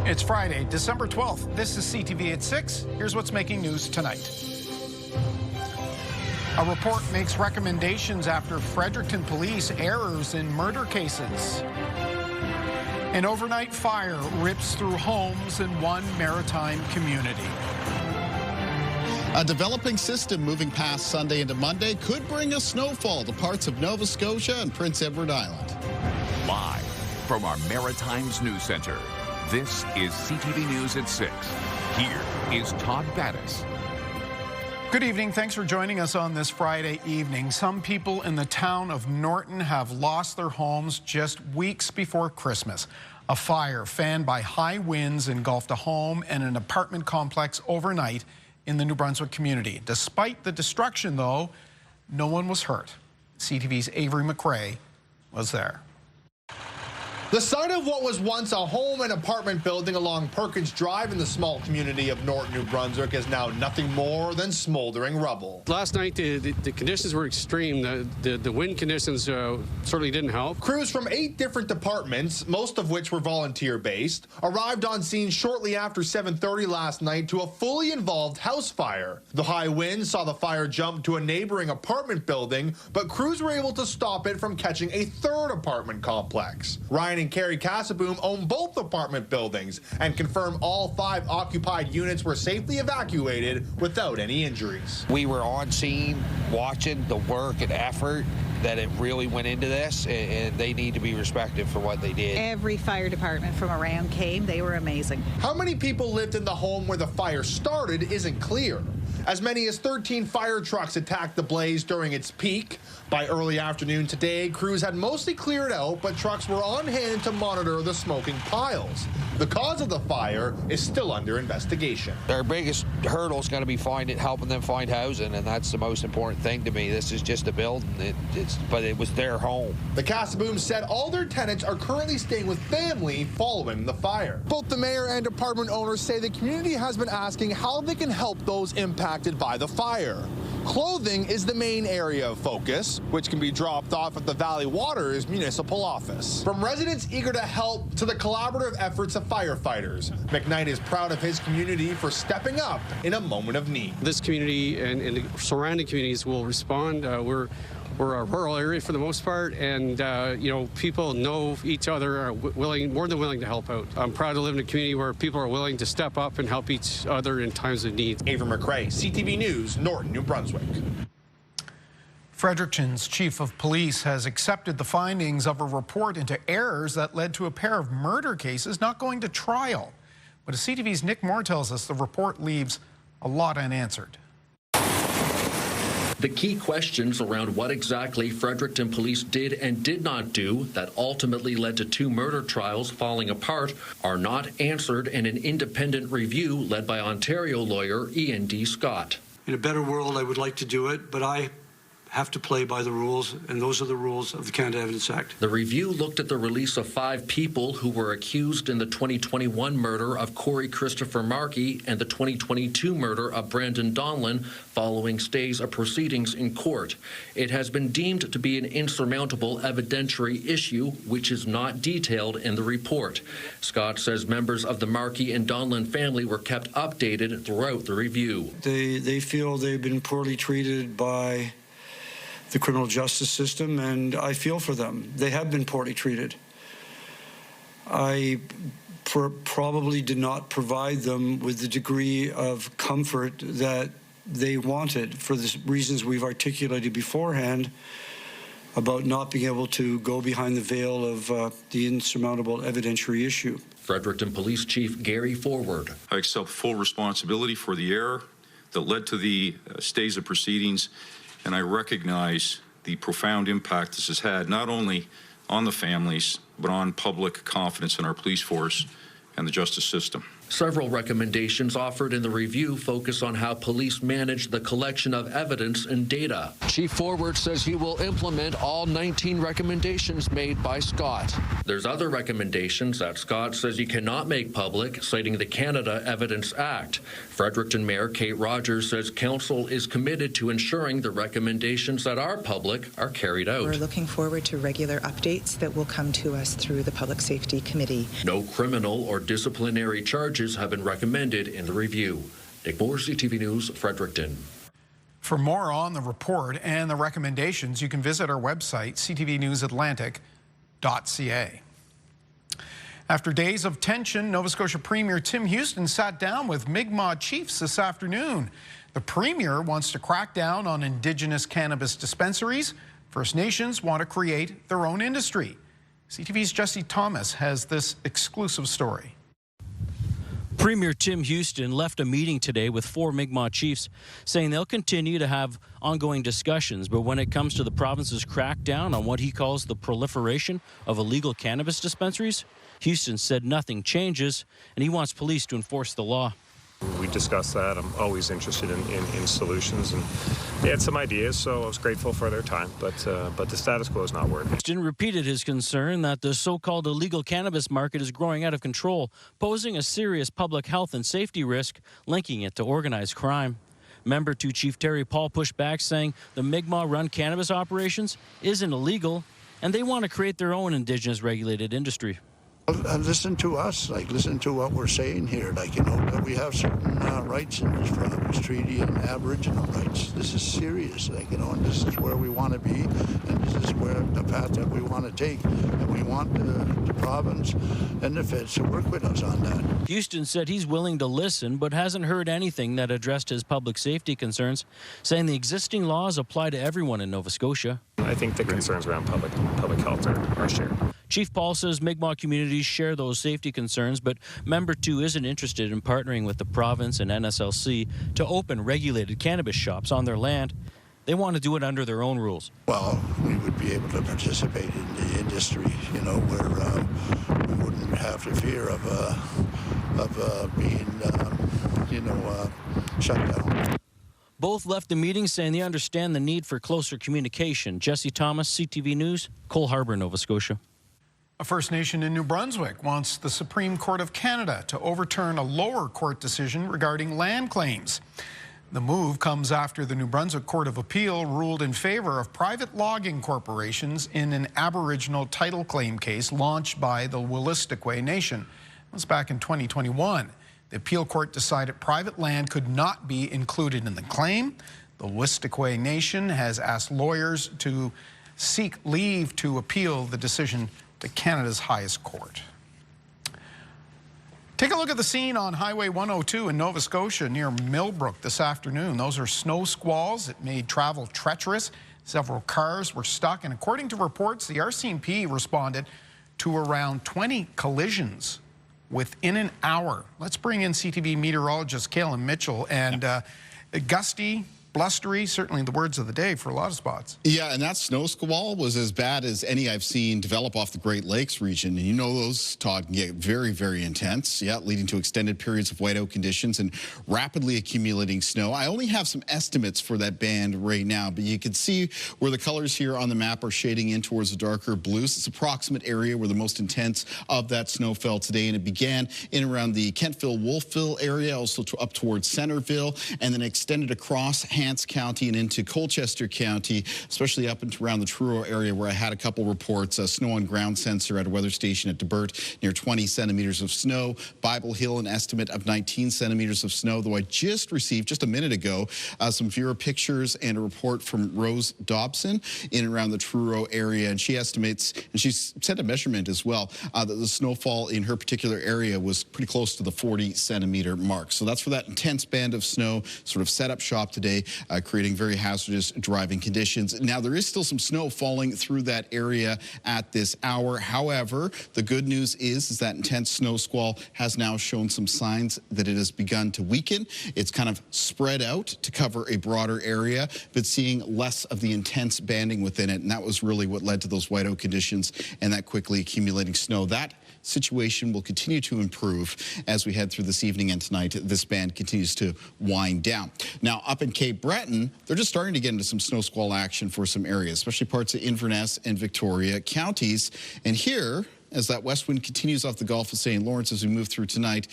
It's Friday, December 12th. This is CTV at 6. Here's what's making news tonight. A report makes recommendations after Fredericton police errors in murder cases. An overnight fire rips through homes in one maritime community. A developing system moving past Sunday into Monday could bring a snowfall to parts of Nova Scotia and Prince Edward Island. Live from our Maritimes News Center, this is CTV News at 6. Here is Todd Battis. Good evening. Thanks for joining us on this Friday evening. Some people in the town of Norton have lost their homes just weeks before Christmas. A fire fanned by high winds engulfed a home and an apartment complex overnight in the New Brunswick community. Despite the destruction, though, no one was hurt. CTV's Avery McRae was there. The site of what was once a home and apartment building along Perkins Drive in the small community of Norton, New Brunswick is now nothing more than smoldering rubble. Last night, the conditions were extreme. The wind conditions certainly didn't help. Crews from 8 different departments, most of which were volunteer-based, arrived on scene shortly after 7:30 last night to a fully involved house fire. The high wind saw the fire jump to a neighboring apartment building, but crews were able to stop it from catching a third apartment complex. Ryan and Carrie Casaboom own both apartment buildings and confirm all 5 occupied units were safely evacuated without any injuries. We were on scene watching the work and effort that it really went into this, and they need to be respected for what they did. Every fire department from around came. They were amazing. How many people lived in the home where the fire started isn't clear. As many as 13 fire trucks attacked the blaze during its peak. By early afternoon today, crews had mostly cleared out, but trucks were on hand to monitor the smoking piles. The cause of the fire is still under investigation. Our biggest hurdle is going to be helping them find housing, and that's the most important thing to me. This is just a building, but it was their home. The Casabooms said all their tenants are currently staying with family following the fire. Both the mayor and apartment owners say the community has been asking how they can help those impacted by the fire. Clothing is the main area of focus, which can be dropped off at the Valley Waters municipal office. From residents eager to help to the collaborative efforts of firefighters, McKnight is proud of his community for stepping up in a moment of need. This community and the surrounding communities will respond. We're a rural area for the most part, and people know each other, are more than willing to help out. I'm proud to live in a community where people are willing to step up and help each other in times of need. Avery McRae, CTV News, Norton, New Brunswick. Fredericton's chief of police has accepted the findings of a report into errors that led to a pair of murder cases not going to trial. But as CTV's Nick Moore tells us, the report leaves a lot unanswered. The key questions around what exactly Fredericton police did and did not do that ultimately led to 2 murder trials falling apart are not answered in an independent review led by Ontario lawyer Ian D. Scott. In a better world, I would like to do it, but I have to play by the rules, and those are the rules of the Canada Evidence Act. The review looked at the release of 5 people who were accused in the 2021 murder of Corey Christopher Markey and the 2022 murder of Brandon Donlan following stays of proceedings in court. It has been deemed to be an insurmountable evidentiary issue, which is not detailed in the report. Scott says members of the Markey and Donlan family were kept updated throughout the review. They feel they've been poorly treated by the criminal justice system, and I feel for them. They have been poorly treated. I probably did not provide them with the degree of comfort that they wanted for the reasons we've articulated beforehand about not being able to go behind the veil of the insurmountable evidentiary issue. Fredericton Police Chief Gary Forward. I accept full responsibility for the error that led to the stays of proceedings, and I recognize the profound impact this has had not only on the families, but on public confidence in our police force and the justice system. Several recommendations offered in the review focus on how police manage the collection of evidence and data. Chief Forward says he will implement all 19 recommendations made by Scott. There's other recommendations that Scott says he cannot make public, citing the Canada Evidence Act. Fredericton Mayor Kate Rogers says council is committed to ensuring the recommendations that are public are carried out. We're looking forward to regular updates that will come to us through the Public Safety Committee. No criminal or disciplinary charges have been recommended in the review. Nick Moore, CTV News, Fredericton. For more on the report and the recommendations, you can visit our website, ctvnewsatlantic.ca. After days of tension, Nova Scotia Premier Tim Houston sat down with Mi'kmaq chiefs this afternoon. The Premier wants to crack down on Indigenous cannabis dispensaries. First Nations want to create their own industry. CTV's Jesse Thomas has this exclusive story. Premier Tim Houston left a meeting today with 4 Mi'kmaq chiefs, saying they'll continue to have ongoing discussions, but when it comes to the province's crackdown on what he calls the proliferation of illegal cannabis dispensaries, Houston said nothing changes, and he wants police to enforce the law. We discussed that. I'm always interested in solutions, and they had some ideas, so I was grateful for their time, but the status quo is not working. Houston repeated his concern that the so-called illegal cannabis market is growing out of control, posing a serious public health and safety risk, linking it to organized crime. Member 2 Chief Terry Paul pushed back, saying the Mi'kmaq-run cannabis operations isn't illegal, and they want to create their own Indigenous regulated industry. Listen to us, listen to what we're saying here, that we have certain rights in this province, treaty and Aboriginal rights. This is serious, and this is where we want to be, and this is where the path that we want to take, and we want the province and the feds to work with us on that. Houston said he's willing to listen, but hasn't heard anything that addressed his public safety concerns, saying the existing laws apply to everyone in Nova Scotia. I think the concerns around public health are shared. Chief Paul says Mi'kmaq communities share those safety concerns, but Member 2 isn't interested in partnering with the province and NSLC to open regulated cannabis shops on their land. They want to do it under their own rules. Well, we would be able to participate in the industry, where we wouldn't have the fear of being, shut down. Both left the meeting saying they understand the need for closer communication. Jesse Thomas, CTV News, Cole Harbour, Nova Scotia. A First Nation in New Brunswick wants the Supreme Court of Canada to overturn a lower court decision regarding land claims. The move comes after the New Brunswick Court of Appeal ruled in favor of private logging corporations in an Aboriginal title claim case launched by the Wistiquay Nation. That was back in 2021. The appeal court decided private land could not be included in the claim. The Wistiquay Nation has asked lawyers to seek leave to appeal the decision to Canada's highest court. Take a look at the scene on Highway 102 in Nova Scotia near Millbrook this afternoon. Those are snow squalls that made travel treacherous. Several cars were stuck, and according to reports, the RCMP responded to around 20 collisions within an hour. Let's bring in CTV meteorologist Kaylin Mitchell. And gusty, blustery, certainly the words of the day for a lot of spots. Yeah, and that snow squall was as bad as any I've seen develop off the Great Lakes region. And you know those, Todd, can get very, very intense, leading to extended periods of whiteout conditions and rapidly accumulating snow. I only have some estimates for that band right now, but you can see where the colors here on the map are shading in towards the darker blues. It's approximate area where the most intense of that snow fell today, and it began in around the Kentville-Wolfville area, also up towards Centerville, and then extended across Hants County and into Colchester County, especially up and around the Truro area where I had a couple reports. Snow on ground sensor at a weather station at DeBert, near 20 centimeters of snow. Bible Hill, an estimate of 19 centimeters of snow, though I just received, just a minute ago, some viewer pictures and a report from Rose Dobson in and around the Truro area, and she estimates, and she's set a measurement as well, that the snowfall in her particular area was pretty close to the 40 centimeter mark. So that's for that intense band of snow, sort of set up shop today, creating very hazardous driving conditions. Now, there is still some snow falling through that area at this hour. However, the good news is that intense snow squall has now shown some signs that it has begun to weaken. It's kind of spread out to cover a broader area, but seeing less of the intense banding within it. And that was really what led to those whiteout conditions and that quickly accumulating snow. That situation will continue to improve as we head through this evening and tonight. This band continues to wind down. Now, up in Cape Breton, they're just starting to get into some snow squall action for some areas, especially parts of Inverness and Victoria counties. And here, as that west wind continues off the Gulf of St. Lawrence as we move through tonight,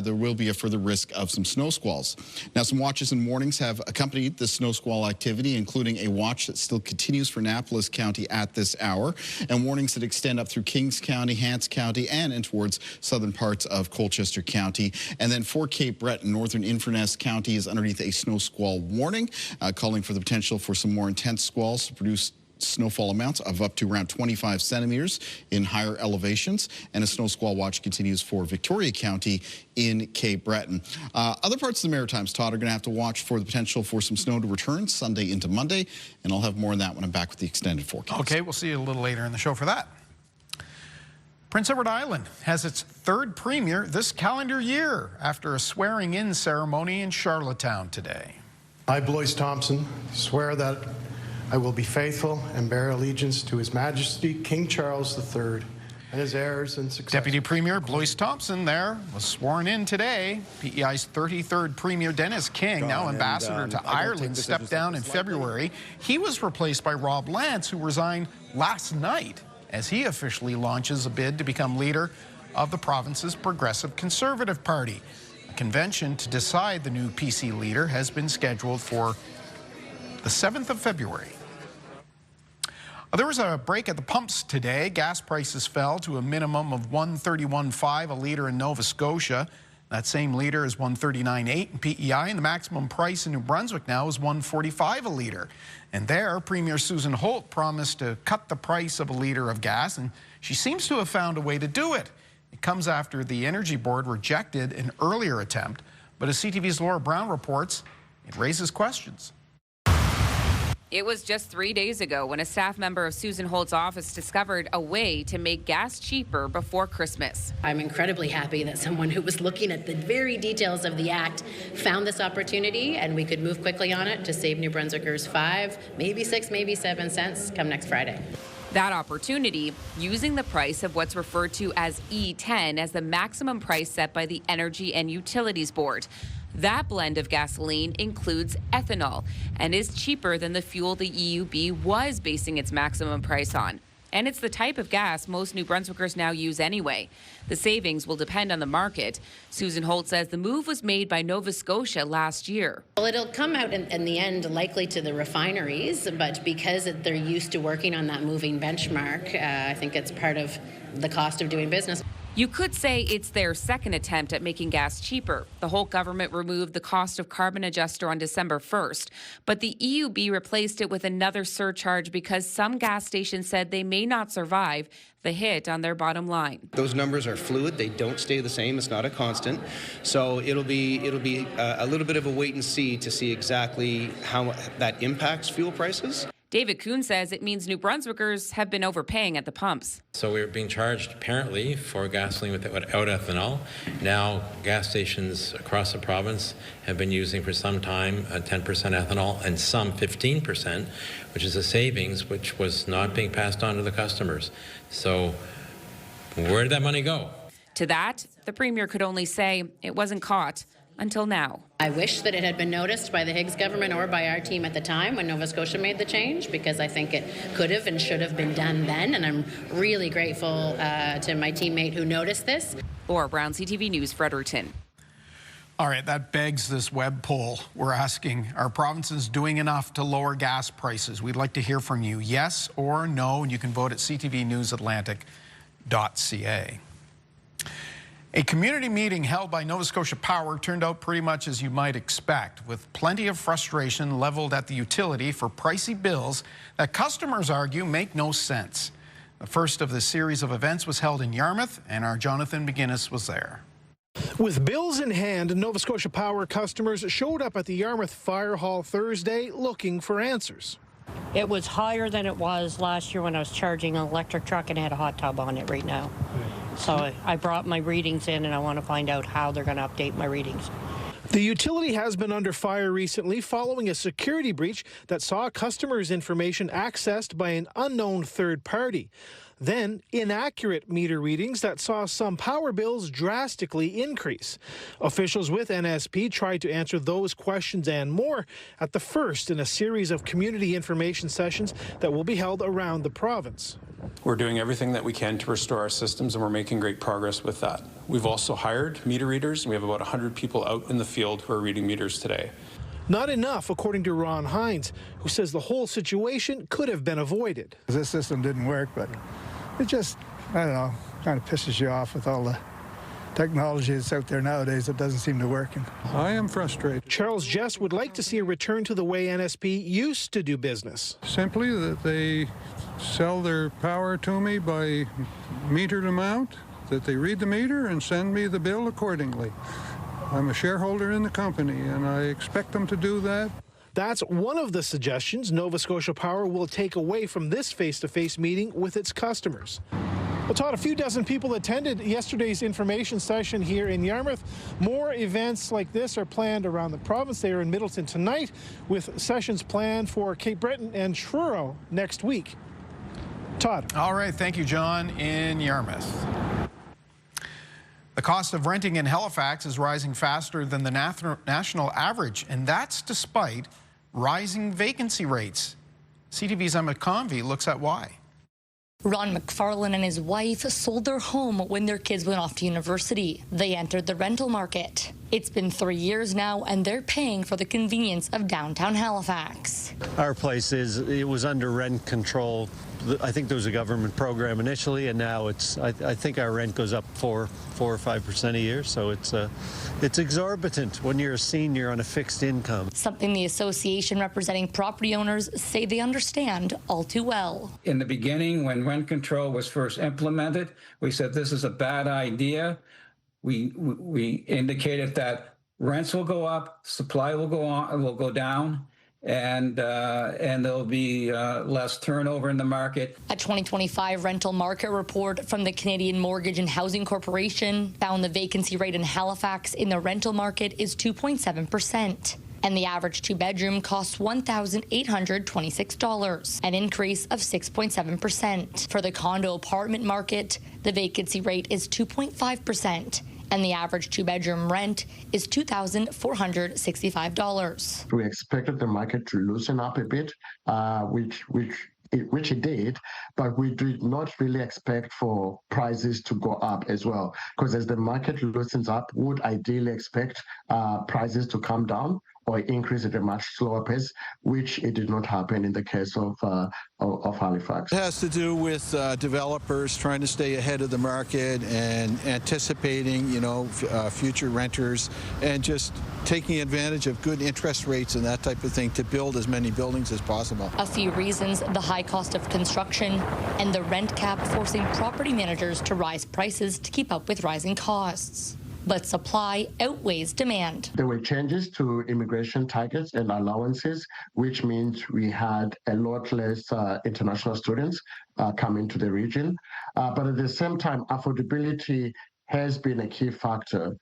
there will be a further risk of some snow squalls. Now, some watches and warnings have accompanied the snow squall activity, including a watch that still continues for Annapolis County at this hour, and warnings that extend up through Kings County, Hants County, and in towards southern parts of Colchester County. And then for Cape Breton, northern Inverness County is underneath a snow squall warning, calling for the potential for some more intense squalls to produce snowfall amounts of up to around 25 centimeters in higher elevations, and a snow squall watch continues for Victoria County in Cape Breton. Other parts of the Maritimes, Todd, are going to have to watch for the potential for some snow to return Sunday into Monday, and I'll have more on that when I'm back with the extended forecast. Okay, we'll see you a little later in the show for that. Prince Edward Island has its third premier this calendar year after a swearing-in ceremony in Charlottetown today. I, Blois Thompson, swear that I will be faithful and bear allegiance to His Majesty King Charles III and his heirs and successors. Deputy Premier Blois Thompson there was sworn in today. PEI's 33rd Premier Dennis King, now ambassador to Ireland, stepped down in February. He was replaced by Rob Lance, who resigned last night as he officially launches a bid to become leader of the province's Progressive Conservative Party. A convention to decide the new PC leader has been scheduled for the 7th of February. There was a break at the pumps today. Gas prices fell to a minimum of $1.31.5 a litre in Nova Scotia. That same litre is $1.39.8 in PEI, and the maximum price in New Brunswick now is $1.45 a litre. And there, Premier Susan Holt promised to cut the price of a litre of gas, and she seems to have found a way to do it. It comes after the Energy Board rejected an earlier attempt, but as CTV's Laura Brown reports, it raises questions. It was just 3 days ago when a staff member of Susan Holt's office discovered a way to make gas cheaper before Christmas. I'm incredibly happy that someone who was looking at the very details of the act found this opportunity, and we could move quickly on it to save New Brunswickers 5, maybe 6, maybe 7 cents come next Friday. That opportunity, using the price of what's referred to as E10 as the maximum price set by the Energy and Utilities Board. That blend of gasoline includes ethanol and is cheaper than the fuel the EUB was basing its maximum price on. And it's the type of gas most New Brunswickers now use anyway. The savings will depend on the market. Susan Holt says the move was made by Nova Scotia last year. Well, it'll come out in the end likely to the refineries, but because they're used to working on that moving benchmark, I think it's part of the cost of doing business. You could say it's their second attempt at making gas cheaper. The Holt government removed the cost of carbon adjuster on December 1st, but the EUB replaced it with another surcharge because some gas stations said they may not survive the hit on their bottom line. Those numbers are fluid. They don't stay the same. It's not a constant. So it'll be a little bit of a wait and see to see exactly how that impacts fuel prices. David Kuhn says it means New Brunswickers have been overpaying at the pumps. So we're being charged apparently for gasoline without ethanol. Now gas stations across the province have been using for some time 10% ethanol and some 15%, which is a savings which was not being passed on to the customers. So where did that money go? To that, the Premier could only say it wasn't caught until now. I wish that it had been noticed by the Higgs government or by our team at the time when Nova Scotia made the change, because I think it could have and should have been done then, and I'm really grateful to my teammate who noticed this. Laura Brown, CTV News, Fredericton. All right, that begs this web poll. We're asking, are provinces doing enough to lower gas prices? We'd like to hear from you, yes or no, and you can vote at ctvnewsatlantic.ca. A community meeting held by Nova Scotia Power turned out pretty much as you might expect, with plenty of frustration leveled at the utility for pricey bills that customers argue make no sense. The first of the series of events was held in Yarmouth, and our Jonathan McGuinness was there. With bills in hand, Nova Scotia Power customers showed up at the Yarmouth Fire Hall Thursday looking for answers. It was higher than it was last year when I was charging an electric truck and had a hot tub on it right now. So I brought my readings in, and I want to find out how they're going to update my readings. The utility has been under fire recently following a security breach that saw customers' information accessed by an unknown third party. Then, inaccurate meter readings that saw some power bills drastically increase. Officials with NSP tried to answer those questions and more at the first in a series of community information sessions that will be held around the province. We're doing everything that we can to restore our systems, and we're making great progress with that. We've also hired meter readers, and we have about 100 people out in the field who are reading meters today. Not enough, according to Ron Hines, who says the whole situation could have been avoided. This system didn't work, but it just, I don't know, kind of pisses you off with all the technology that's out there nowadays that doesn't seem to work. I am frustrated. Charles Jess would like to see a return to the way NSP used to do business. Simply that they sell their power to me by metered amount, that they read the meter and send me the bill accordingly. I'm a shareholder in the company, and I expect them to do that. That's one of the suggestions Nova Scotia Power will take away from this face-to-face meeting with its customers. Well, Todd, a few dozen people attended yesterday's information session here in Yarmouth. More events like this are planned around the province. They are in Middleton tonight, with sessions planned for Cape Breton and Truro next week. Todd. All right, thank you, John, in Yarmouth. The cost of renting in Halifax is rising faster than the national average, and that's despite rising vacancy rates. CTV's Emma Convey looks at why. Ron McFarlane and his wife sold their home when their kids went off to university. They entered the rental market. It's been 3 years now, and they're paying for the convenience of downtown Halifax. Our place it was under rent control. I think there was a government program initially, and now it's. I think our rent goes up 4 or 5% a year. So it's exorbitant when you're a senior on a fixed income. Something the association representing property owners say they understand all too well. In the beginning, when rent control was first implemented, we said this is a bad idea. We indicated that rents will go up, supply will go down, and there'll be less turnover in the market. A 2025 rental market report from the Canadian Mortgage and Housing Corporation found the vacancy rate in Halifax in the rental market is 2.7%. And the average two-bedroom costs $1,826, an increase of 6.7%. For the condo apartment market, the vacancy rate is 2.5%. And the average two-bedroom rent is $2,465. We expected the market to loosen up a bit, which it did, but we did not really expect for prices to go up as well. Because as the market loosens up, we would ideally expect prices to come down or increase at a much slower pace, which it did not happen in the case of Halifax. It has to do with developers trying to stay ahead of the market and anticipating, future renters, and just taking advantage of good interest rates and that type of thing to build as many buildings as possible. A few reasons: the high cost of construction and the rent cap forcing property managers to rise prices to keep up with rising costs. But supply outweighs demand. There were changes to immigration targets and allowances, which means we had a lot less international students coming to the region. But at the same time, affordability has been a key factor.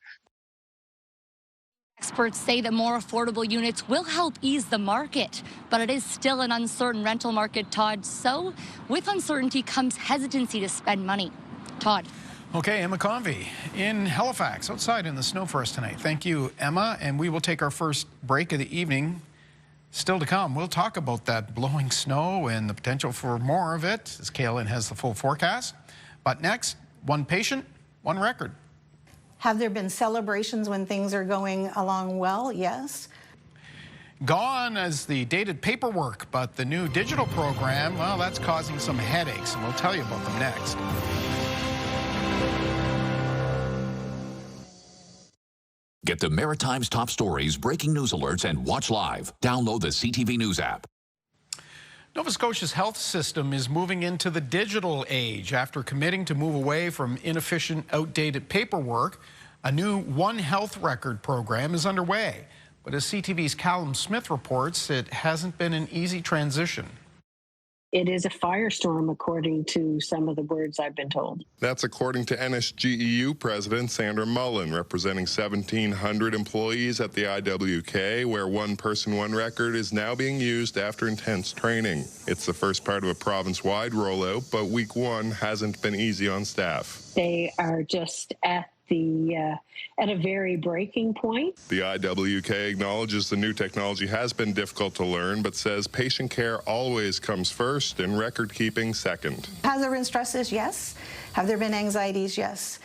Experts say that more affordable units will help ease the market, but it is still an uncertain rental market, Todd. So with uncertainty comes hesitancy to spend money. Todd. Okay, Emma Convey in Halifax, outside in the snow for us tonight. Thank you, Emma, and we will take our first break of the evening. Still to come, we'll talk about that blowing snow and the potential for more of it, as Kaylin has the full forecast. But next, one patient, one record. Have there been celebrations when things are going along well? Yes. Gone as the dated paperwork, but the new digital program, well, that's causing some headaches, and we'll tell you about them next. Get the Maritime's top stories, breaking news alerts, and watch live. Download the CTV News app. Nova Scotia's health system is moving into the digital age. After committing to move away from inefficient, outdated paperwork, a new One Health Record program is underway. But as CTV's Callum Smith reports, it hasn't been an easy transition. It is a firestorm, according to some of the words I've been told. That's according to NSGEU President Sandra Mullen, representing 1,700 employees at the IWK, where one person, one record is now being used after intense training. It's the first part of a province-wide rollout, but week one hasn't been easy on staff. They are just at a very breaking point. The IWK acknowledges the new technology has been difficult to learn, but says patient care always comes first and record keeping second. Have there been stresses? Yes. Have there been anxieties? Yes.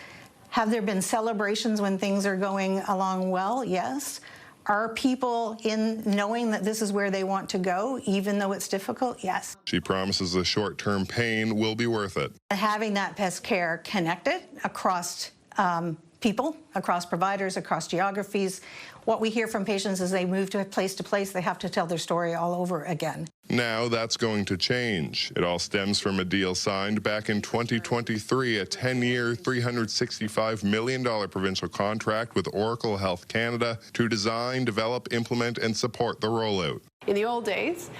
Have there been celebrations when things are going along well? Yes. Are people in knowing that this is where they want to go, even though it's difficult? Yes. She promises the short-term pain will be worth it. Having that pest care connected across people, across providers, across geographies. What we hear from patients is they move to place, they have to tell their story all over again. Now that's going to change. It all stems from a deal signed back in 2023, a 10-year, $365 million provincial contract with Oracle Health Canada to design, develop, implement, and support the rollout. In the old days,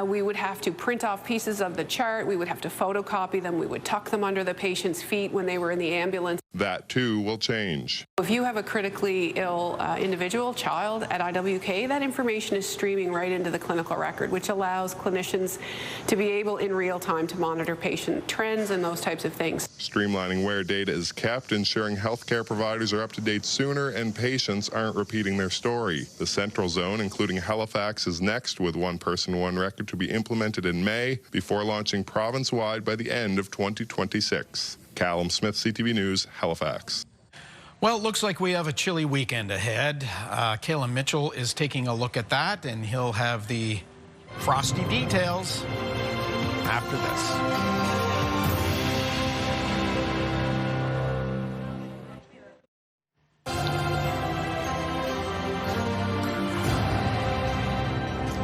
we would have to print off pieces of the chart, we would have to photocopy them, we would tuck them under the patient's feet when they were in the ambulance. That too will change. If you have a critically ill individual, child at IWK, that information is streaming right into the clinical record, which allows clinicians to be able in real time to monitor patient trends and those types of things. Streamlining where data is kept, ensuring healthcare providers are up to date sooner and patients aren't repeating their story. The Central Zone, including Halifax, is next, with one person, one record to be implemented in May before launching province-wide by the end of 2026. Callum Smith, CTV News, Halifax. Well, it looks like we have a chilly weekend ahead. Caleb Mitchell is taking a look at that, and he'll have the frosty details after this.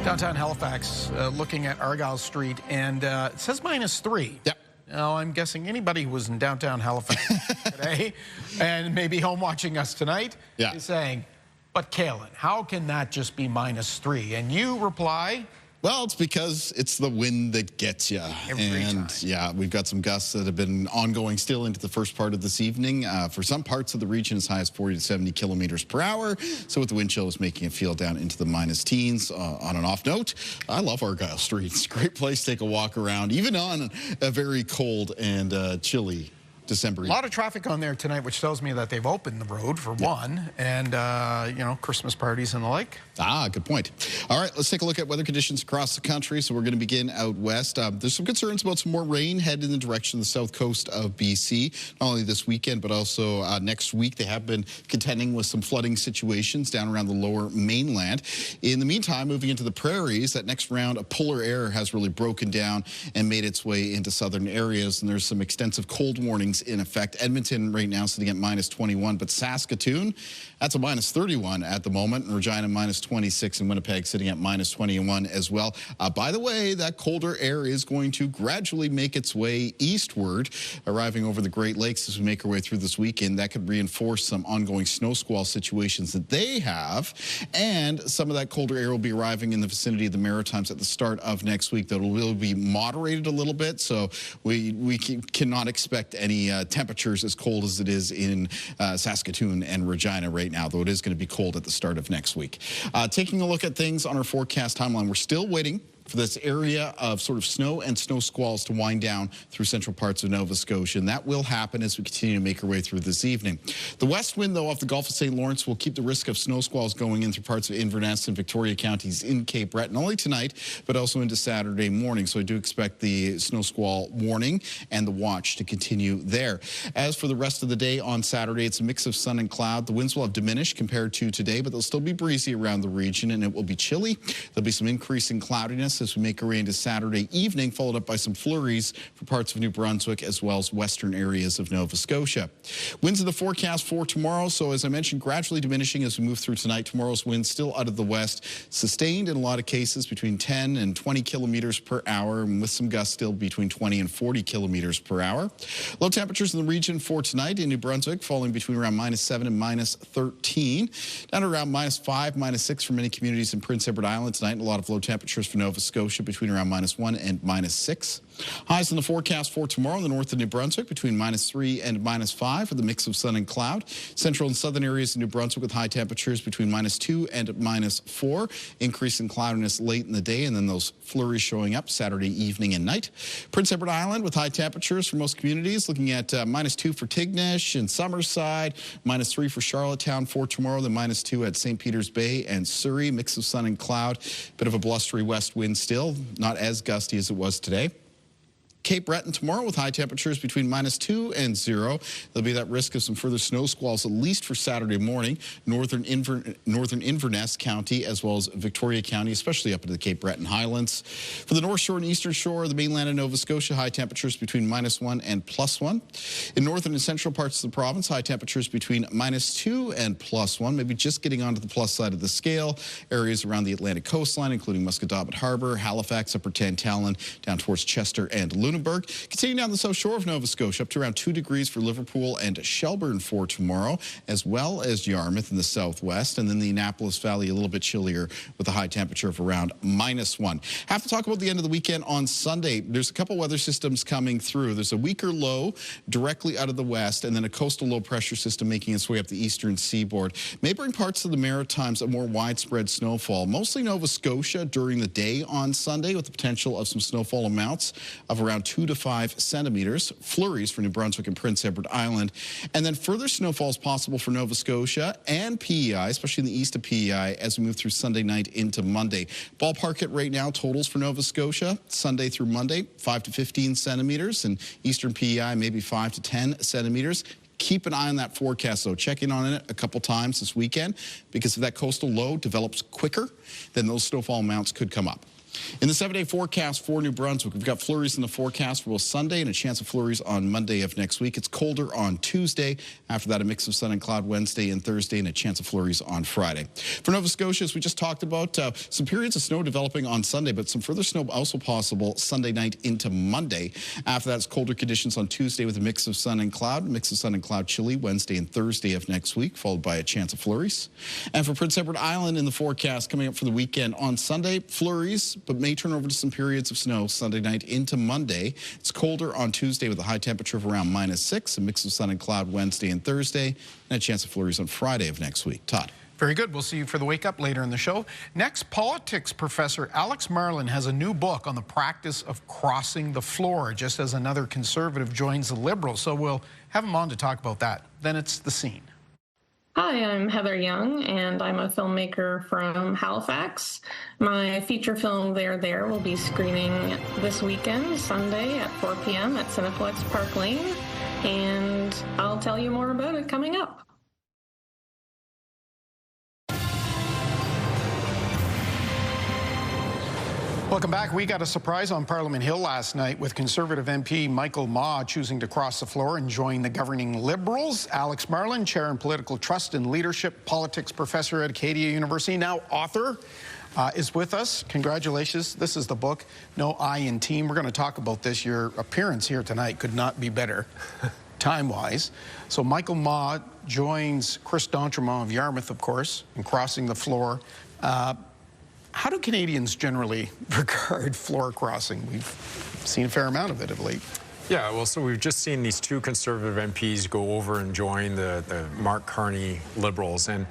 Downtown Halifax, looking at Argyle Street, and it says -3. Yep. Now, I'm guessing anybody who was in downtown Halifax today and maybe home watching us tonight is saying, but Kalen, how can that just be -3? And you reply, well, it's because it's the wind that gets you. And yeah, we've got some gusts that have been ongoing still into the first part of this evening. For some parts of the region, as high as 40 to 70 kilometers per hour. So with the wind chill, it's making it feel down into the -teens. On an off note, I love Argyle Street. It's a great place to take a walk around, even on a very cold and chilly December. A lot of traffic on there tonight, which tells me that they've opened the road for one, and you know, Christmas parties and the like. Ah, good point. All right, let's take a look at weather conditions across the country. So we're going to begin out west. There's some concerns about some more rain headed in the direction of the south coast of BC, not only this weekend, but also next week. They have been contending with some flooding situations down around the lower mainland. In the meantime, moving into the prairies, that next round of polar air has really broken down and made its way into southern areas, and there's some extensive cold warnings in effect. Edmonton right now sitting at -21, but Saskatoon, that's a -31 at the moment, and Regina -26, and Winnipeg sitting at -21 as well. By the way, that colder air is going to gradually make its way eastward, arriving over the Great Lakes as we make our way through this weekend. That could reinforce some ongoing snow squall situations that they have, and some of that colder air will be arriving in the vicinity of the Maritimes at the start of next week. That will be moderated a little bit, so we cannot expect any temperatures as cold as it is in Saskatoon and Regina right now, though it is going to be cold at the start of next week. Taking a look at things on our forecast timeline, we're still waiting for this area of sort of snow and snow squalls to wind down through central parts of Nova Scotia, and that will happen as we continue to make our way through this evening. The west wind, though, off the Gulf of St. Lawrence will keep the risk of snow squalls going in through parts of Inverness and Victoria counties in Cape Breton, not only tonight, but also into Saturday morning. So I do expect the snow squall warning and the watch to continue there. As for the rest of the day on Saturday, it's a mix of sun and cloud. The winds will have diminished compared to today, but they'll still be breezy around the region, and it will be chilly. There'll be some increasing cloudiness as we make our way into Saturday evening, followed up by some flurries for parts of New Brunswick as well as western areas of Nova Scotia. Winds in the forecast for tomorrow, so as I mentioned, gradually diminishing as we move through tonight. Tomorrow's winds still out of the west, sustained in a lot of cases between 10 and 20 kilometers per hour, and with some gusts still between 20 and 40 kilometers per hour. Low temperatures in the region for tonight in New Brunswick, falling between around -7 and -13. Down to around -5, -6 for many communities in Prince Edward Island tonight, and a lot of low temperatures for Nova Scotia. Scotia between around -1 and -6. Highs in the forecast for tomorrow in the north of New Brunswick between -3 and -5 with a mix of sun and cloud. Central and southern areas of New Brunswick with high temperatures between -2 and -4. Increase in cloudiness late in the day, and then those flurries showing up Saturday evening and night. Prince Edward Island with high temperatures for most communities, looking at -2 for Tignish and Summerside, -3 for Charlottetown for tomorrow, then -2 at St. Peter's Bay and Surrey. Mix of sun and cloud, bit of a blustery west wind still, not as gusty as it was today. Cape Breton tomorrow with high temperatures between -2 and 0. There'll be that risk of some further snow squalls, at least for Saturday morning. Northern Inverness County as well as Victoria County, especially up into the Cape Breton Highlands. For the North Shore and Eastern Shore of the mainland of Nova Scotia, high temperatures between -1 and +1. In northern and central parts of the province, high temperatures between -2 and +1, maybe just getting onto the plus side of the scale. Areas around the Atlantic coastline, including Musquodoboit Harbour, Halifax, Upper Tantallon, down towards Chester and Lunenburg. Continuing down the south shore of Nova Scotia, up to around 2 degrees for Liverpool and Shelburne for tomorrow, as well as Yarmouth in the southwest, and then the Annapolis Valley a little bit chillier with a high temperature of around -1. Have to talk about the end of the weekend on Sunday. There's a couple weather systems coming through. There's a weaker low directly out of the west, and then a coastal low pressure system making its way up the eastern seaboard. May bring parts of the Maritimes a more widespread snowfall, mostly Nova Scotia during the day on Sunday, with the potential of some snowfall amounts of around 2 to 5 centimeters. Flurries for New Brunswick and Prince Edward Island. And then further snowfall is possible for Nova Scotia and PEI, especially in the east of PEI, as we move through Sunday night into Monday. Ballpark it right now, totals for Nova Scotia, Sunday through Monday, 5 to 15 centimeters, and eastern PEI, maybe 5 to 10 centimeters. Keep an eye on that forecast, though. Check in on it a couple times this weekend, because if that coastal low develops quicker, then those snowfall amounts could come up. In the 7-day forecast for New Brunswick, we've got flurries in the forecast for both Sunday and a chance of flurries on Monday of next week. It's colder on Tuesday. After that, a mix of sun and cloud Wednesday and Thursday, and a chance of flurries on Friday. For Nova Scotia, as we just talked about, some periods of snow developing on Sunday, but some further snow also possible Sunday night into Monday. After that, it's colder conditions on Tuesday with a mix of sun and cloud. Mix of sun and cloud chilly Wednesday and Thursday of next week, followed by a chance of flurries. And for Prince Edward Island in the forecast coming up for the weekend on Sunday, flurries, but may turn over to some periods of snow Sunday night into Monday. It's colder on Tuesday with a high temperature of around -6, a mix of sun and cloud Wednesday and Thursday, and a chance of flurries on Friday of next week. Todd. Very good. We'll see you for the Wake Up later in the show. Next, politics professor Alex Marlin has a new book on the practice of crossing the floor, just as another conservative joins the Liberals. So we'll have him on to talk about that. Then it's The Scene. Hi, I'm Heather Young, and I'm a filmmaker from Halifax. My feature film, There will be screening this weekend, Sunday at 4 p.m. at Cineplex Park Lane, and I'll tell you more about it coming up. Welcome back. We got a surprise on Parliament Hill last night with Conservative MP Michael Maw choosing to cross the floor and join the governing Liberals. Alex Marlin, Chair in Political Trust and Leadership, Politics Professor at Acadia University, now author, is with us. Congratulations. This is the book, No I in Team. We're going to talk about this. Your appearance here tonight could not be better, time-wise. So Michael Maw joins Chris D'Entremont of Yarmouth, of course, in crossing the floor. How do Canadians generally regard floor crossing? We've seen a fair amount of it of late. Yeah, well, so we've just seen these two Conservative MPs go over and join the Mark Carney Liberals. And,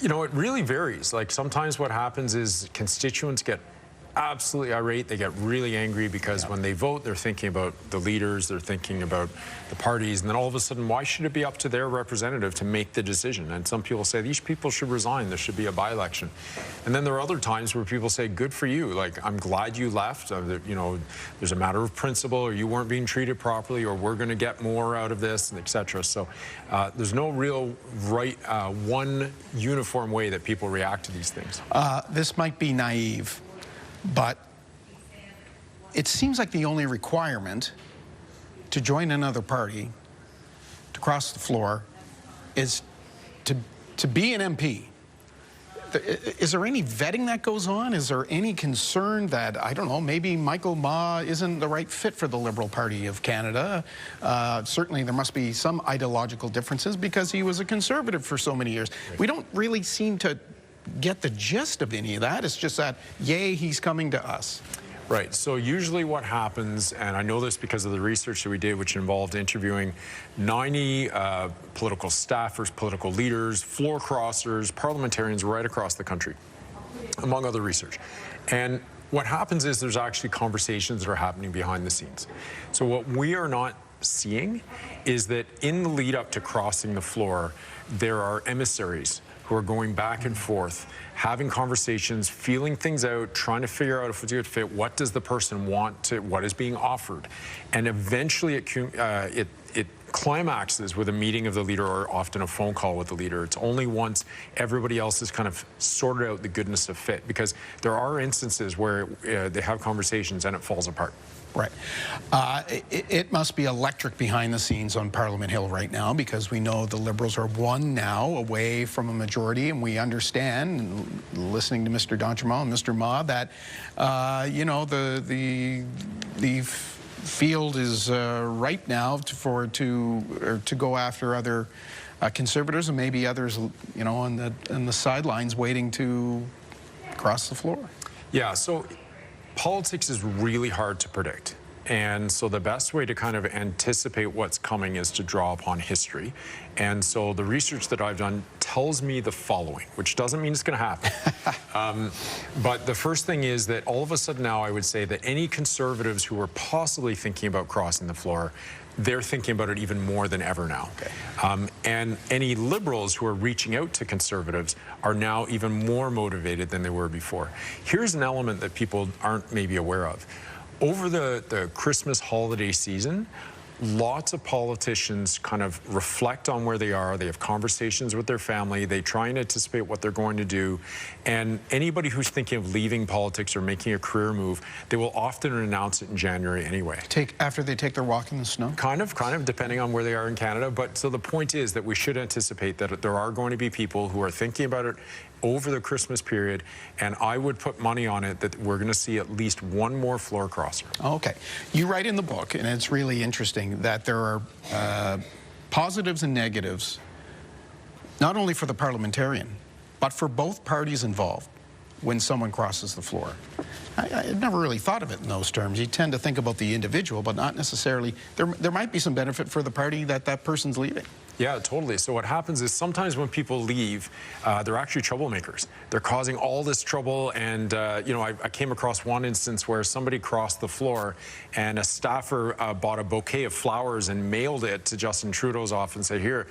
you know, it really varies. Like, sometimes what happens is constituents get absolutely irate. They get really angry because when they vote, they're thinking about the leaders, they're thinking about the parties, and then all of a sudden, why should it be up to their representative to make the decision? And some people say, these people should resign, there should be a by-election. And then there are other times where people say, good for you, like, I'm glad you left, you know, there's a matter of principle, or you weren't being treated properly, or we're going to get more out of this, and etc. So there's no real one uniform way that people react to these things. This might be naive, but it seems like the only requirement to join another party, to cross the floor, is to be an MP. Is there any vetting that goes on? Is there any concern that, I don't know, maybe Michael Maw isn't the right fit for the Liberal Party of Canada? Certainly there must be some ideological differences because he was a Conservative for so many years. We don't really seem to get the gist of any of that. It's just that, yay, he's coming to us. Right. So usually what happens, and I know this because of the research that we did, which involved interviewing 90 political staffers, political leaders, floor crossers, parliamentarians right across the country, among other research. And what happens is there's actually conversations that are happening behind the scenes. So what we are not seeing is that in the lead up to crossing the floor, there are emissaries who are going back and forth, having conversations, feeling things out, trying to figure out if it's a good fit, what does the person want to, what is being offered. And eventually it climaxes with a meeting of the leader or often a phone call with the leader. It's only once everybody else has kind of sorted out the goodness of fit, because there are instances where they have conversations and it falls apart. Right. It must be electric behind the scenes on Parliament Hill right now, because we know the Liberals are one now away from a majority, and we understand, listening to Mr. D'Entremont and Mr. Ma, that you know, the field is ripe now to go after other conservatives and maybe others, you know, on the sidelines waiting to cross the floor. Yeah. So politics is really hard to predict. And so the best way to kind of anticipate what's coming is to draw upon history. And so the research that I've done tells me the following, which doesn't mean it's going to happen. But the first thing is that all of a sudden now I would say that any conservatives who were possibly thinking about crossing the floor, they're thinking about it even more than ever now. Okay. And any Liberals who are reaching out to conservatives are now even more motivated than they were before. Here's an element that people aren't maybe aware of. Over the Christmas holiday season, lots of politicians kind of reflect on where they are. They have conversations with their family. They try and anticipate what they're going to do. And anybody who's thinking of leaving politics or making a career move, they will often announce it in January anyway. After they take their walk in the snow? Kind of, depending on where they are in Canada. But so the point is that we should anticipate that there are going to be people who are thinking about it over the Christmas period, and I would put money on it that we're going to see at least one more floor crosser. Okay. You write in the book, and it's really interesting, that there are positives and negatives, not only for the parliamentarian, but for both parties involved when someone crosses the floor. I never really thought of it in those terms. You tend to think about the individual, but not necessarily. There might be some benefit for the party that person's leaving. Yeah, totally. So what happens is sometimes when people leave, they're actually troublemakers. They're causing all this trouble. And, you know, I came across one instance where somebody crossed the floor and a staffer bought a bouquet of flowers and mailed it to Justin Trudeau's office and said, here,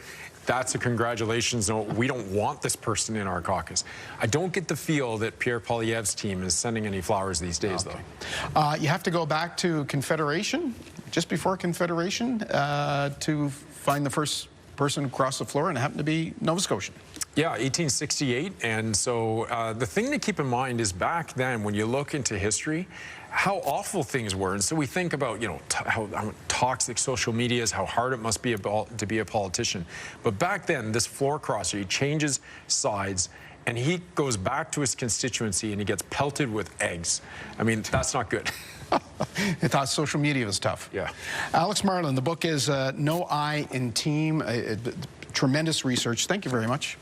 that's a congratulations note. We don't want this person in our caucus. I don't get the feel that Pierre Poilievre's team is sending any flowers these days, though. You have to go back to Confederation, just before Confederation, to find the first person across the floor, and it happened to be Nova Scotian. Yeah, 1868. And so the thing to keep in mind is back then, when you look into history, how awful things were. And so we think about, you know, how toxic social media is, how hard it must be to be a politician. But back then, this floor crosser, he changes sides, and he goes back to his constituency and he gets pelted with eggs. I mean, that's not good. I thought social media was tough. Yeah. Alex Marlin, the book is No I in Team, tremendous research. Thank you very much.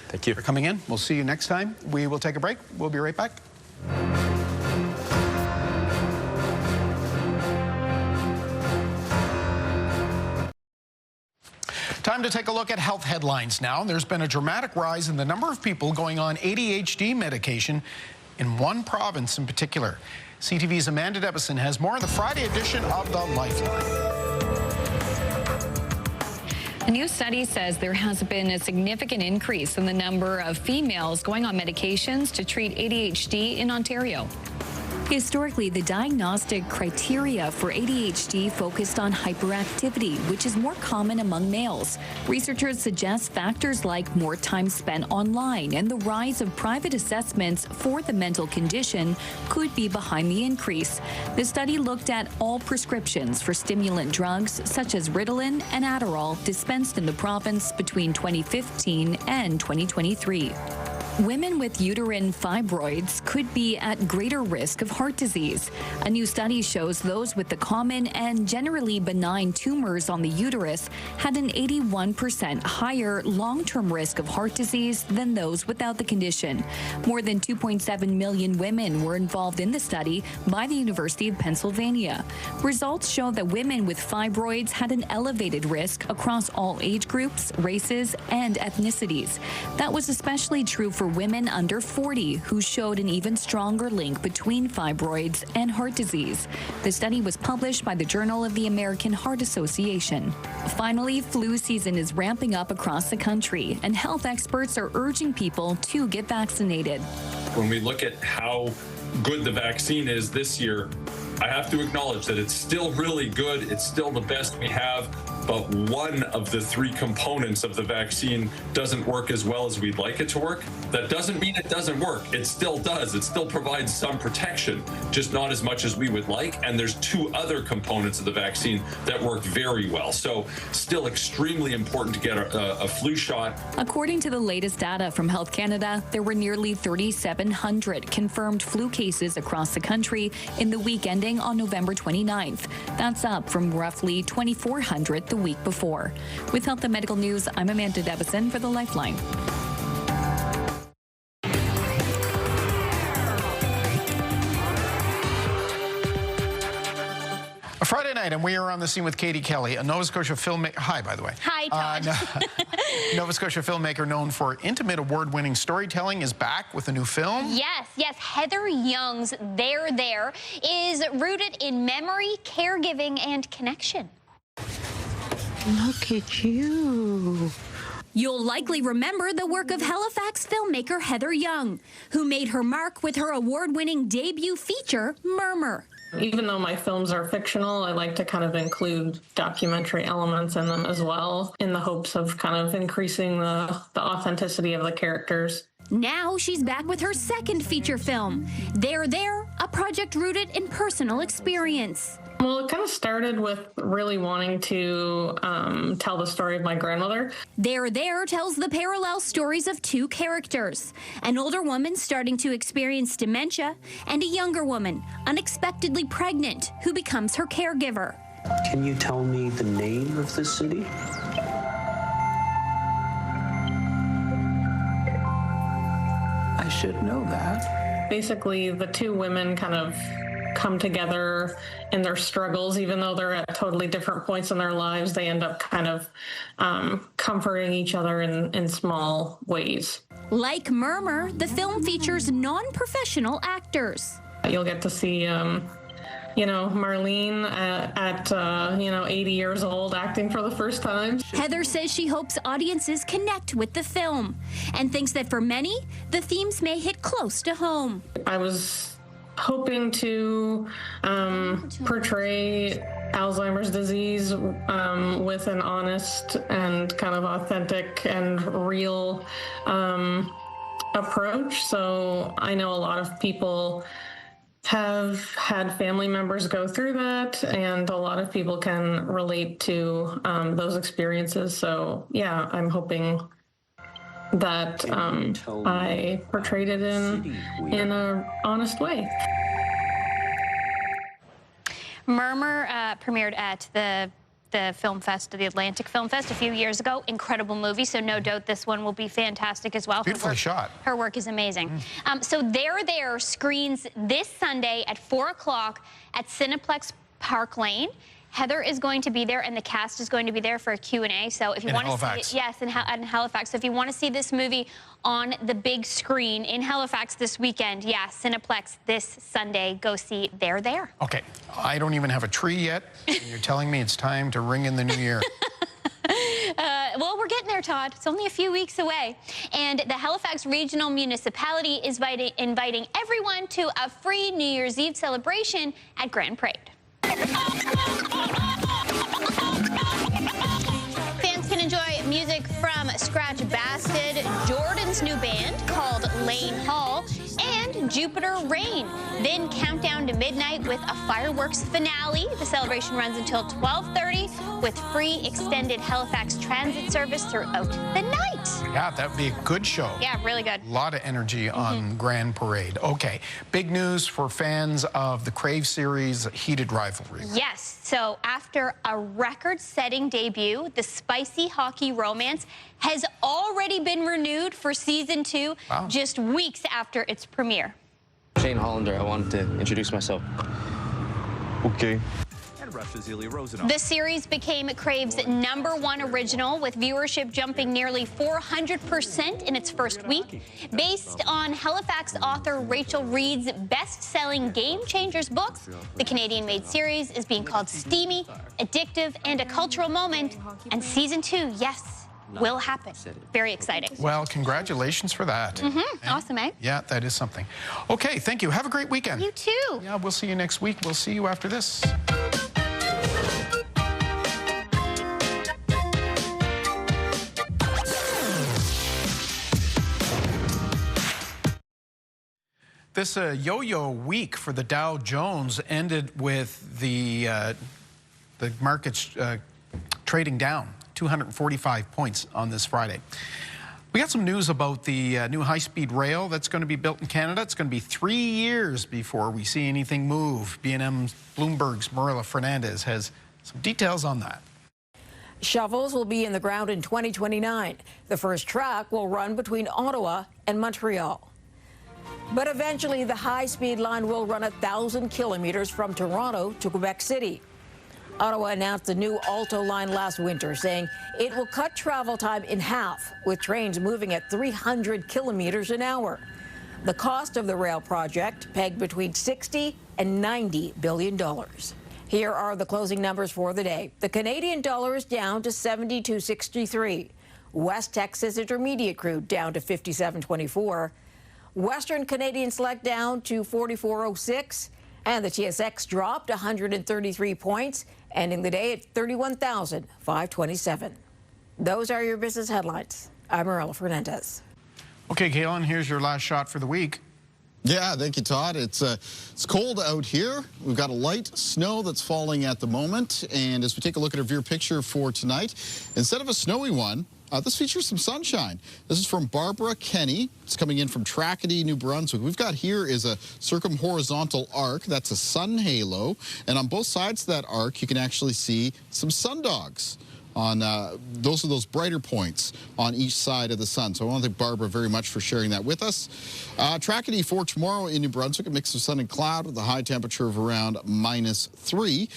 Thank you for coming in. We'll see you next time. We will take a break. We'll be right back. Time to take a look at health headlines now. There's been a dramatic rise in the number of people going on ADHD medication in one province in particular. CTV's Amanda Debison has more in the Friday edition of The Lifeline. A new study says there has been a significant increase in the number of females going on medications to treat ADHD in Ontario. Historically, the diagnostic criteria for ADHD focused on hyperactivity, which is more common among males. Researchers suggest factors like more time spent online and the rise of private assessments for the mental condition could be behind the increase. The study looked at all prescriptions for stimulant drugs such as Ritalin and Adderall dispensed in the province between 2015 and 2023. Women with uterine fibroids could be at greater risk of heart disease. A new study shows those with the common and generally benign tumors on the uterus had an 81% higher long-term risk of heart disease than those without the condition. More than 2.7 million women were involved in the study by the University of Pennsylvania. Results show that women with fibroids had an elevated risk across all age groups, races, and ethnicities. That was especially true for women under 40 who showed an even stronger link between fibroids and heart disease. The study was published by the Journal of the American Heart Association. Finally, flu season is ramping up across the country, and health experts are urging people to get vaccinated. When we look at how good the vaccine is this year, I have to acknowledge that it's still really good. It's still the best we have, but one of the three components of the vaccine doesn't work as well as we'd like it to work. That doesn't mean it doesn't work. It still does. It still provides some protection, just not as much as we would like. And there's two other components of the vaccine that work very well. So still extremely important to get a flu shot. According to the latest data from Health Canada, there were nearly 3,700 confirmed flu cases across the country in the week ending on November 29th. That's up from roughly 2,400 the week before. With Health and Medical News, I'm Amanda Devison for the Lifeline. Friday night, and we are on the scene with Katie Kelly, a Nova Scotia filmmaker. Hi, by the way. Hi, Todd. Nova Scotia filmmaker known for intimate award-winning storytelling is back with a new film. Yes. Heather Young's There There is rooted in memory, caregiving, and connection. Look at you. You'll likely remember the work of Halifax filmmaker Heather Young, who made her mark with her award-winning debut feature, Murmur. Even though my films are fictional, I like to kind of include documentary elements in them as well, in the hopes of kind of increasing the authenticity of the characters. Now she's back with her second feature film, There There, a project rooted in personal experience. Well, it kind of started with really wanting to tell the story of my grandmother. There There tells the parallel stories of two characters, an older woman starting to experience dementia and a younger woman, unexpectedly pregnant, who becomes her caregiver. Can you tell me the name of the city? I should know that. Basically, the two women kind of come together in their struggles. Even though they're at totally different points in their lives, they end up kind of comforting each other in small ways. Like Murmur, the film features non-professional actors. You'll get to see Marlene at 80 years old acting for the first time. Heather says she hopes audiences connect with the film and thinks that for many, the themes may hit close to home. I was hoping to portray Alzheimer's disease with an honest and kind of authentic and real approach. So I know a lot of people have had family members go through that, and a lot of people can relate to those experiences. So yeah, I'm hoping that I portrayed it in an honest way. Murmur premiered at the Film Fest, the Atlantic Film Fest a few years ago. Incredible movie, so no doubt this one will be fantastic as well. Beautifully shot. Her work is amazing. So There screens this Sunday at 4 o'clock at Cineplex Park Lane. Heather is going to be there, and the cast is going to be there for a Q&A. So if you want to see it, yes, in Halifax. So if you want to see this movie on the big screen in Halifax this weekend, yeah, Cineplex this Sunday. Go see There There. Okay, I don't even have a tree yet, and you're telling me it's time to ring in the new year. Well, we're getting there, Todd. It's only a few weeks away. And the Halifax Regional Municipality is inviting everyone to a free New Year's Eve celebration at Grand Parade. Fans can enjoy music from Scratch Bastard, Jordan's new band called Lane Hall, and and Jupiter rain. Then countdown to midnight with a fireworks finale. The celebration runs until 12:30 with free extended Halifax transit service throughout the night. Yeah, that would be a good show. Yeah, really good. A lot of energy on Grand Parade. Okay, big news for fans of the Crave series heated rivalry. Yes, so after a record-setting debut, the spicy hockey romance has already been renewed for season 2, just weeks after its premiere. Shane Hollander, I wanted to introduce myself. Okay. The series became Crave's #1 original, with viewership jumping nearly 400% in its first week. Based on Halifax author Rachel Reed's best-selling Game Changers book, the Canadian-made series is being called steamy, addictive, and a cultural moment. And season 2, yes, will happen. Very exciting. Well, congratulations for that. Awesome, eh? Yeah, that is something. Okay, thank you. Have a great weekend. You too. Yeah, we'll see you next week. We'll see you after this. This yo-yo week for the Dow Jones ended with the markets trading down 245 points on this Friday. We got some news about the new high-speed rail that's going to be built in Canada. It's going to be 3 years before we see anything move. B&M's Bloomberg's Marilla Fernandez has some details on that. Shovels will be in the ground in 2029. The first track will run between Ottawa and Montreal. But eventually, the high-speed line will run 1,000 kilometers from Toronto to Quebec City. Ottawa announced the new Alto line last winter, saying it will cut travel time in half, with trains moving at 300 kilometers an hour. The cost of the rail project pegged between $60 and $90 billion. Here are the closing numbers for the day. The Canadian dollar is down to 72.63. West Texas Intermediate crude down to 57.24. Western Canadian Select down to 44.06, and the TSX dropped 133 points, ending the day at 31,527. Those are your business headlines. I'm Marilla Fernandez. Okay, Kaylin, here's your last shot for the week. Yeah, thank you, Todd. It's cold out here. We've got a light snow that's falling at the moment, and as we take a look at our viewer picture for tonight, instead of a snowy one, this features some sunshine. This is from Barbara Kenny. It's coming in from Trackety, New Brunswick. We've got here is a circumhorizontal arc. That's a sun halo. And on both sides of that arc, you can actually see some sundogs. On those are those brighter points on each side of the sun. So I want to thank Barbara very much for sharing that with us. Trackety for tomorrow in New Brunswick, a mix of sun and cloud with a high temperature of around -3.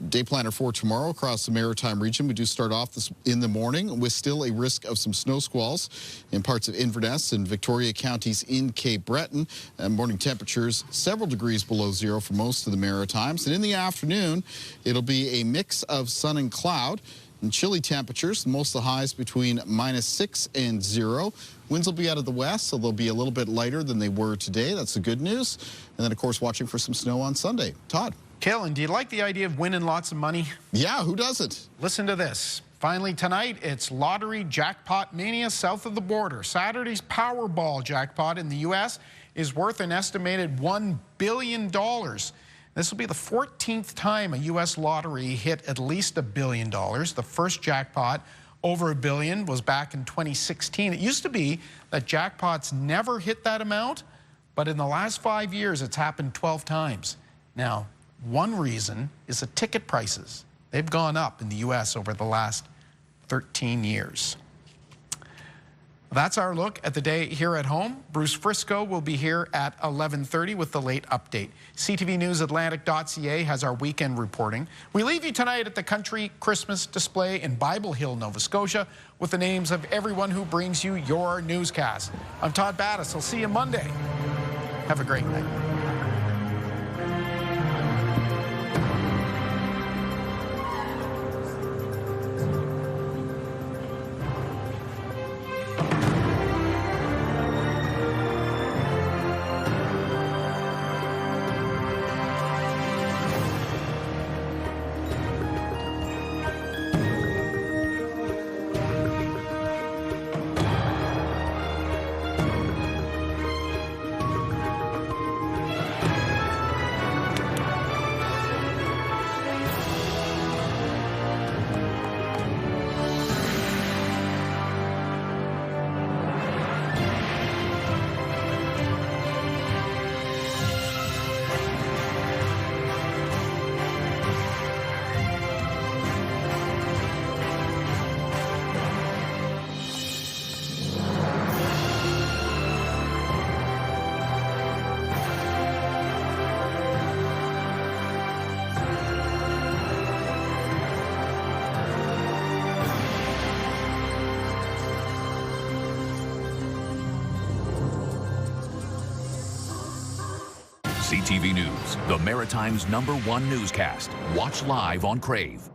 Day planner for tomorrow across the Maritime region. We do start off this in the morning with still a risk of some snow squalls in parts of Inverness and Victoria counties in Cape Breton. Morning temperatures several degrees below zero for most of the Maritimes. And in the afternoon, it'll be a mix of sun and cloud. And chilly temperatures, most of the highs between -6 and 0. Winds will be out of the west, so they'll be a little bit lighter than they were today. That's the good news. And then, of course, watching for some snow on Sunday. Todd. Kaylin, do you like the idea of winning lots of money? Yeah, who doesn't? Listen to this. Finally tonight, it's lottery jackpot mania south of the border. Saturday's Powerball jackpot in the U.S. is worth an estimated $1 billion. This will be the 14th time a U.S. lottery hit at least $1 billion. The first jackpot over $1 billion was back in 2016. It used to be that jackpots never hit that amount, but in the last 5 years, it's happened 12 times. Now, one reason is the ticket prices. They've gone up in the U.S. over the last 13 years. That's our look at the day here at home. Bruce Frisco will be here at 11:30 with the late update. CTV News Atlantic.ca has our weekend reporting. We leave you tonight at the Country Christmas display in Bible Hill, Nova Scotia, with the names of everyone who brings you your newscast. I'm Todd Battis. I'll see you Monday. Have a great night. CTV News, the Maritime's #1 newscast. Watch live on Crave.